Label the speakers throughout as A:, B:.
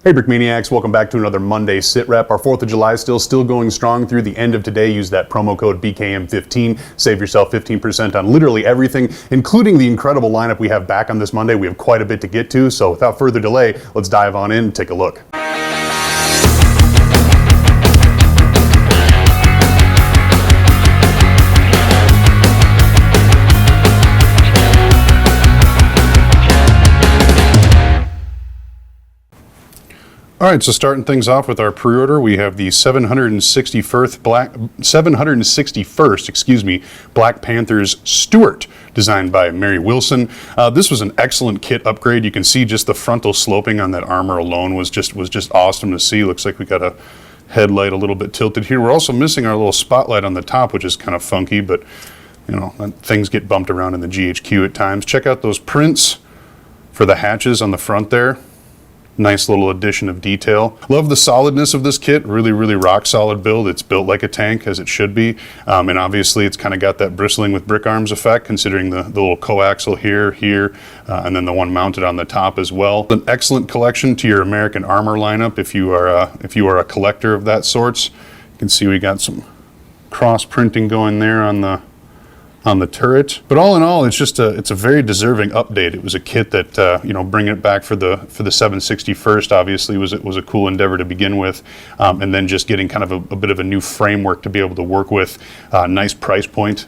A: Hey Brick Maniacs, welcome back to another Monday sit rep. Our 4th of July still going strong through the end of today. Use that promo code BKM15. Save yourself 15% on literally everything, including the incredible lineup we have back on this Monday. We have quite a bit to get to, so without further delay, let's dive on in and take a look. All right, so starting things off with our pre-order, we have the 761st Black Panthers Stuart, designed by Mary Wilson. This was an excellent kit upgrade. You can see just the frontal sloping on that armor alone was just awesome to see. Looks like we got a headlight a little bit tilted here. We're also missing our little spotlight on the top, which is kind of funky, but you know, things get bumped around in the GHQ at times. Check out those prints for the hatches on the front there. Nice little addition of detail. Love the solidness of this kit. Really rock solid build. It's built like a tank, as it should be. And obviously it's kind of got that bristling with brick arms effect, considering the little coaxial here, and then the one mounted on the top as well. An excellent collection to your American Armor lineup if you are a collector of that sorts. You can see we got some cross printing going there on the turret, but all in all, it's a very deserving update. It was a kit that you know, bringing it back for the 761st obviously was a cool endeavor to begin with, and then just getting kind of a bit of a new framework to be able to work with. Nice price point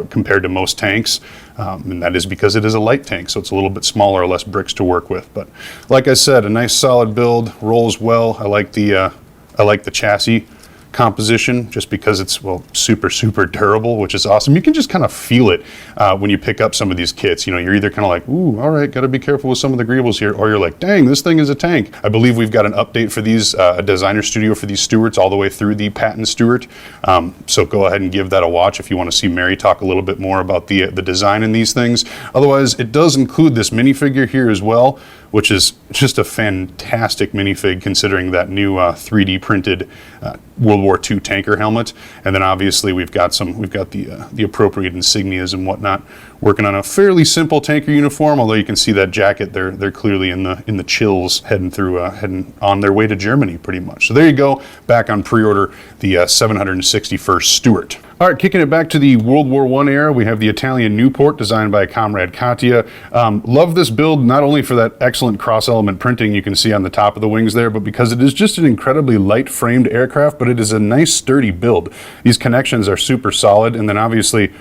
A: compared to most tanks, and that is because it is a light tank, so it's a little bit smaller, less bricks to work with. But like I said, a nice solid build, rolls well. I like the chassis composition just because it's, well, super durable, which is awesome. You can just kind of feel it when you pick up some of these kits. You know, you're either kind of like, ooh, all right, got to be careful with some of the greebles here, or you're like, dang, this thing is a tank. I believe we've got an update for these, a designer studio for these Stuarts all the way through the patent Stuart. So go ahead and give that a watch if you want to see Mary talk a little bit more about the design in these things. Otherwise, it does include this minifigure here as well, which is just a fantastic minifig considering that new 3D printed World War II tanker helmet. And then obviously we've got the appropriate insignias and whatnot. Working on a fairly simple tanker uniform, although you can see that jacket, they're clearly in the chills heading on their way to Germany pretty much. So there you go, back on pre-order, the 761st Stuart. All right, kicking it back to the World War I era, we have the Italian Newport, designed by Comrade Katia. Love this build, not only for that excellent cross-element printing you can see on the top of the wings there, but because it is just an incredibly light-framed aircraft, but it is a nice, sturdy build. These connections are super solid, and then obviously,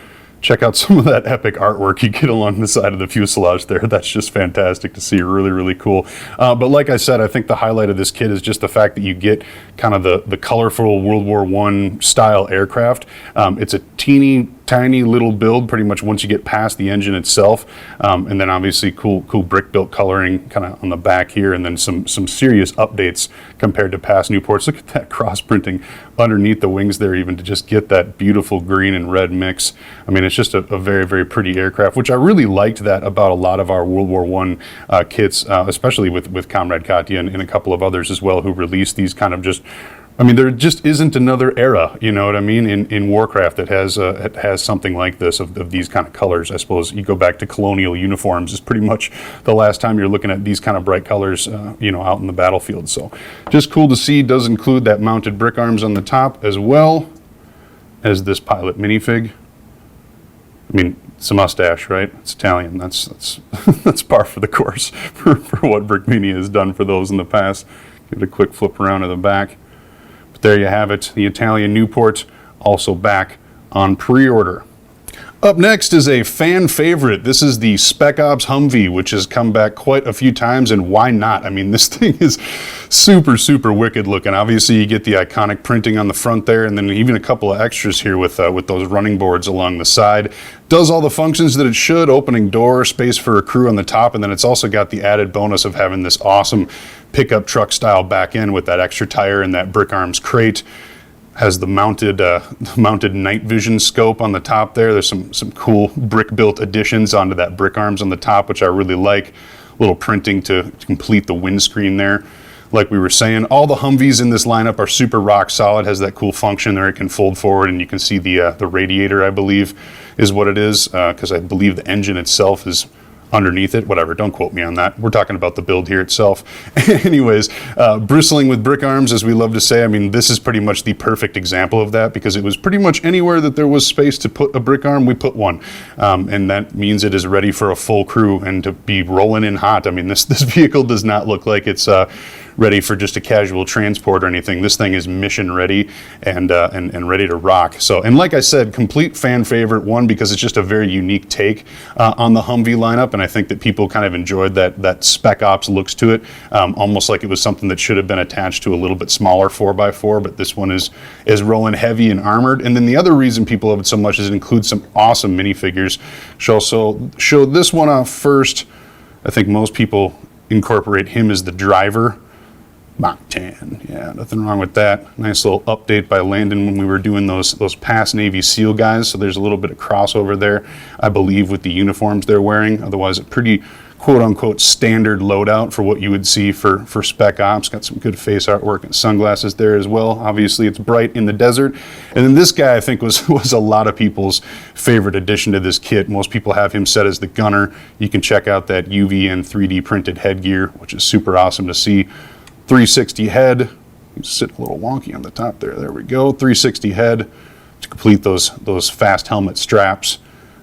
A: check out some of that epic artwork you get along the side of the fuselage there. That's just fantastic to see. Really cool. But like I said, I think the highlight of this kit is just the fact that you get kind of the colorful World War I style aircraft. It's a teeny tiny little build pretty much once you get past the engine itself, and then obviously cool brick built coloring kind of on the back here, and then some serious updates compared to past Newports. Look at that cross printing underneath the wings there, even to just get that beautiful green and red mix. I mean, it's just a very pretty aircraft, which I really liked that about a lot of our World War I kits, especially with Comrade Katia and a couple of others as well, who released these kind of just, I mean, there just isn't another era, you know what I mean, in Warcraft that has something like this of these kind of colors. I suppose you go back to colonial uniforms is pretty much the last time you're looking at these kind of bright colors, you know, out in the battlefield. So just cool to see. Does include that mounted brick arms on the top as well as this pilot minifig. I mean, it's a mustache, right? It's Italian. That's that's par for the course for what Brickmania has done for those in the past. Give it a quick flip around to the back. There you have it, the Italian Newport, also back on pre-order. Up next is a fan favorite. This is the Spec Ops Humvee, which has come back quite a few times, and why not? I mean, this thing is super wicked looking. Obviously, you get the iconic printing on the front there, and then even a couple of extras here with those running boards along the side. Does all the functions that it should, opening door, space for a crew on the top, and then it's also got the added bonus of having this awesome pickup truck style back end with that extra tire and that brick arms crate. Has the mounted night vision scope on the top there. There's some cool brick built additions onto that brick arms on the top, which I really like. Little printing to complete the windscreen there. Like we were saying, all the Humvees in this lineup are super rock solid. Has that cool function there. It can fold forward, and you can see the radiator, I believe, is what it is, because I believe the engine itself is underneath it, whatever, don't quote me on that. We're talking about the build here itself. Anyways, bristling with brick arms, as we love to say. I mean, this is pretty much the perfect example of that, because it was pretty much anywhere that there was space to put a brick arm, we put one. And that means it is ready for a full crew and to be rolling in hot. I mean, this vehicle does not look like it's ready for just a casual transport or anything. This thing is mission ready and ready to rock. So, and like I said, complete fan favorite, one, because it's just a very unique take on the Humvee lineup, and I think that people kind of enjoyed that Spec Ops looks to it, almost like it was something that should have been attached to a little bit smaller 4x4, but this one is rolling heavy and armored. And then the other reason people love it so much is it includes some awesome minifigures. So show this one off first. I think most people incorporate him as the driver. Mach 10, yeah, nothing wrong with that. Nice little update by Landon when we were doing those past Navy SEAL guys, so there's a little bit of crossover there, I believe, with the uniforms they're wearing. Otherwise, a pretty quote-unquote standard loadout for what you would see for Spec Ops. Got some good face artwork and sunglasses there as well. Obviously, it's bright in the desert. And then this guy, I think, was a lot of people's favorite addition to this kit. Most people have him set as the gunner. You can check out that UV and 3D printed headgear, which is super awesome to see. 360 head, sit a little wonky on the top there. There we go. 360 head to complete those fast helmet straps,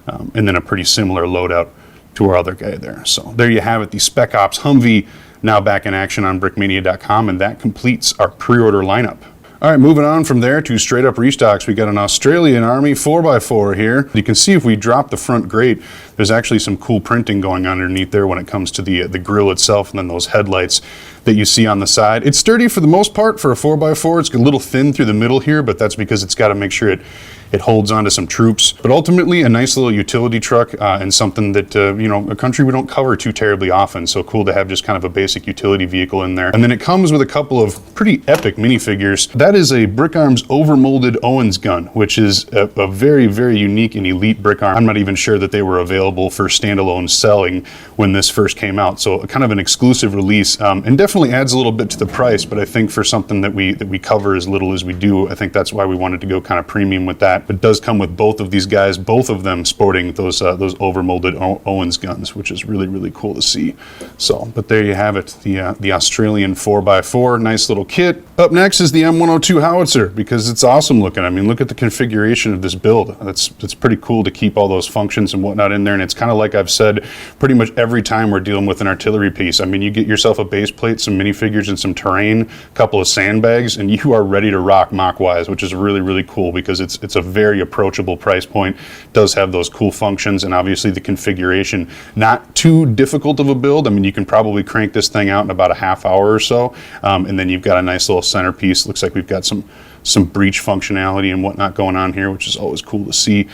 A: and then a pretty similar loadout to our other guy there. So there you have it, the Spec Ops Humvee, now back in action on brickmania.com, and that completes our pre-order lineup. All right, moving on from there to straight up restocks, we got an Australian Army 4x4 here. You can see if we drop the front grate, there's actually some cool printing going on underneath there when it comes to the grill itself, and then those headlights that you see on the side. It's sturdy for the most part for a 4x4. It's a little thin through the middle here, but that's because it's got to make sure it holds onto some troops. But ultimately, a nice little utility truck and something that, a country we don't cover too terribly often. So cool to have just kind of a basic utility vehicle in there. And then it comes with a couple of pretty epic minifigures. That is a Brick Arms overmolded Owens gun, which is a very, very unique and elite Brick Arm. I'm not even sure that they were available for standalone selling when this first came out. So kind of an exclusive release, and definitely adds a little bit to the price. But I think for something that we cover as little as we do, I think that's why we wanted to go kind of premium with that. But it does come with both of these guys, both of them sporting those overmolded Owens guns, which is really, really cool to see. So, but there you have it, the Australian 4x4, nice little kit. Up next is the M102 Howitzer, because it's awesome looking. I mean, look at the configuration of this build. It's pretty cool to keep all those functions and whatnot in there. And it's kind of like I've said, pretty much every time we're dealing with an artillery piece. I mean, you get yourself a base plate, some minifigures and some terrain, a couple of sandbags, and you are ready to rock Mach-wise, which is really, really cool, because it's a very approachable price point. Does have those cool functions, and obviously the configuration, not too difficult of a build. I mean, you can probably crank this thing out in about a half hour or so, and then you've got a nice little centerpiece. Looks like we've got some breach functionality and whatnot going on here, which is always cool to see.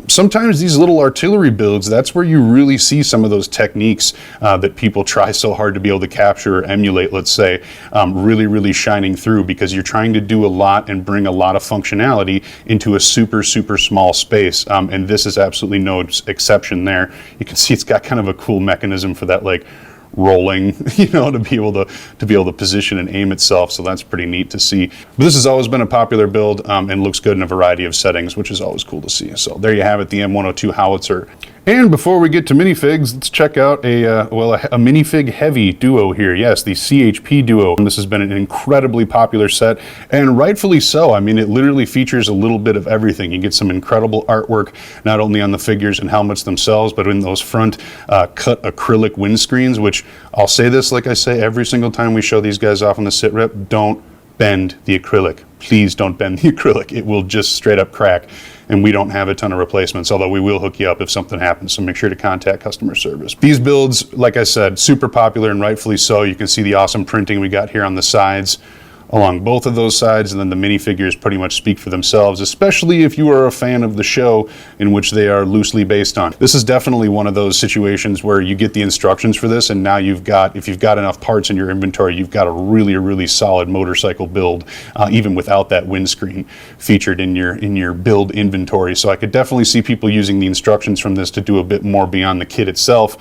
A: Sometimes these little artillery builds, that's where you really see some of those techniques that people try so hard to be able to capture or emulate, let's say, really, really shining through, because you're trying to do a lot and bring a lot of functionality into a super, super small space. And this is absolutely no exception there. You can see it's got kind of a cool mechanism for that, like, rolling, to be able to position and aim itself. So that's pretty neat to see. But this has always been a popular build, and looks good in a variety of settings, which is always cool to see. So there you have it, the M102 Howitzer. And before we get to minifigs, let's check out a minifig heavy duo here. Yes, the CHP Duo. And this has been an incredibly popular set, and rightfully so. I mean, it literally features a little bit of everything. You get some incredible artwork, not only on the figures and helmets themselves, but in those front cut acrylic windscreens, which I'll say this like I say every single time we show these guys off on the sit rep: don't bend the acrylic. Please don't bend the acrylic. It will just straight up crack. And we don't have a ton of replacements, although we will hook you up if something happens, so make sure to contact customer service. These builds, like I said, super popular, and rightfully so. You can see the awesome printing we got here on the sides, along both of those sides, and then the minifigures pretty much speak for themselves, especially if you are a fan of the show in which they are loosely based on. This is definitely one of those situations where you get the instructions for this, and now if you've got enough parts in your inventory, you've got a really, really solid motorcycle build, even without that windscreen featured in your build inventory. So I could definitely see people using the instructions from this to do a bit more beyond the kit itself,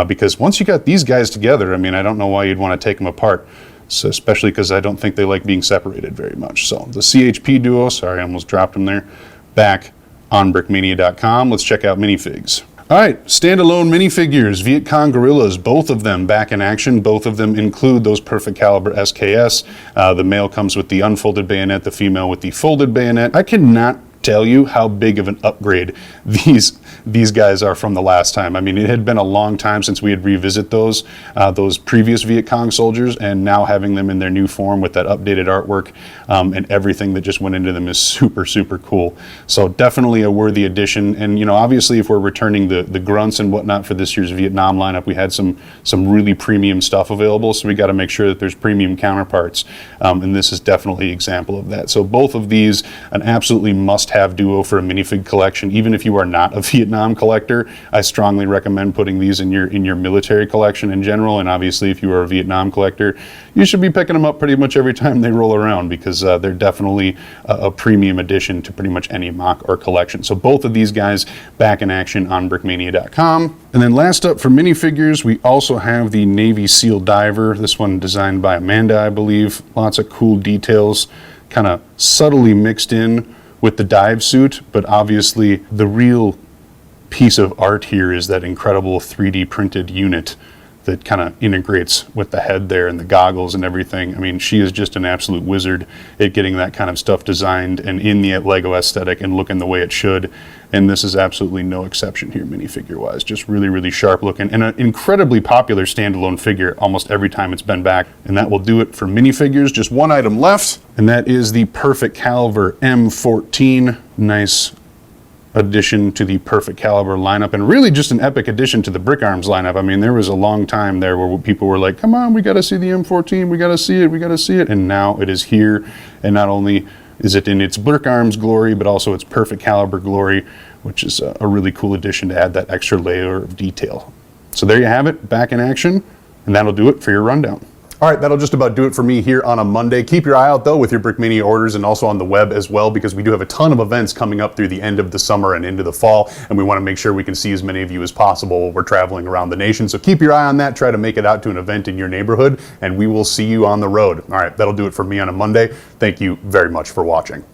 A: because once you got these guys together, I mean, I don't know why you'd want to take them apart. So especially because I don't think they like being separated very much. So the CHP Duo, sorry, I almost dropped them there, back on brickmania.com. Let's check out minifigs. All right, standalone minifigures, Viet Cong Guerrillas, both of them back in action. Both of them include those perfect caliber SKS. The male comes with the unfolded bayonet, the female with the folded bayonet. I cannot tell you how big of an upgrade these guys are from the last time. I mean, it had been a long time since we had revisit those previous Viet Cong soldiers, and now having them in their new form with that updated artwork and everything that just went into them is super, super cool. So definitely a worthy addition. And you know, obviously, if we're returning the grunts and whatnot for this year's Vietnam lineup, we had some really premium stuff available. So we got to make sure that there's premium counterparts, and this is definitely an example of that. So both of these, an absolutely must-have duo for a minifig collection. Even if you are not a Vietnam collector, I strongly recommend putting these in your military collection in general. And obviously, if you are a Vietnam collector, you should be picking them up pretty much every time they roll around, because they're definitely a premium addition to pretty much any mock or collection. So both of these guys back in action on brickmania.com. And then last up for minifigures, we also have the Navy SEAL Diver. This one designed by Amanda, I believe. Lots of cool details, kind of subtly mixed in with the dive suit, but obviously the real piece of art here is that incredible 3D printed unit that kind of integrates with the head there and the goggles and everything. I mean, she is just an absolute wizard at getting that kind of stuff designed and in the Lego aesthetic and looking the way it should. And this is absolutely no exception here, minifigure wise. Just really, really sharp looking, and an incredibly popular standalone figure almost every time it's been back. And that will do it for minifigures. Just one item left, and that is the Perfect Caliber M14. Nice addition to the Perfect Caliber lineup, and really just an epic addition to the Brick Arms lineup. I mean, there was a long time there where people were like, come on, we got to see the M14, we got to see it, we got to see it. And now it is here, and not only is it in its Brick Arms glory, but also its Perfect Caliber glory, which is a really cool addition to add that extra layer of detail. So there you have it, back in action, and that'll do it for your rundown. All right, that'll just about do it for me here on a Monday. Keep your eye out, though, with your Brickmania orders and also on the web as well, because we do have a ton of events coming up through the end of the summer and into the fall, and we want to make sure we can see as many of you as possible while we're traveling around the nation. So keep your eye on that. Try to make it out to an event in your neighborhood, and we will see you on the road. All right, that'll do it for me on a Monday. Thank you very much for watching.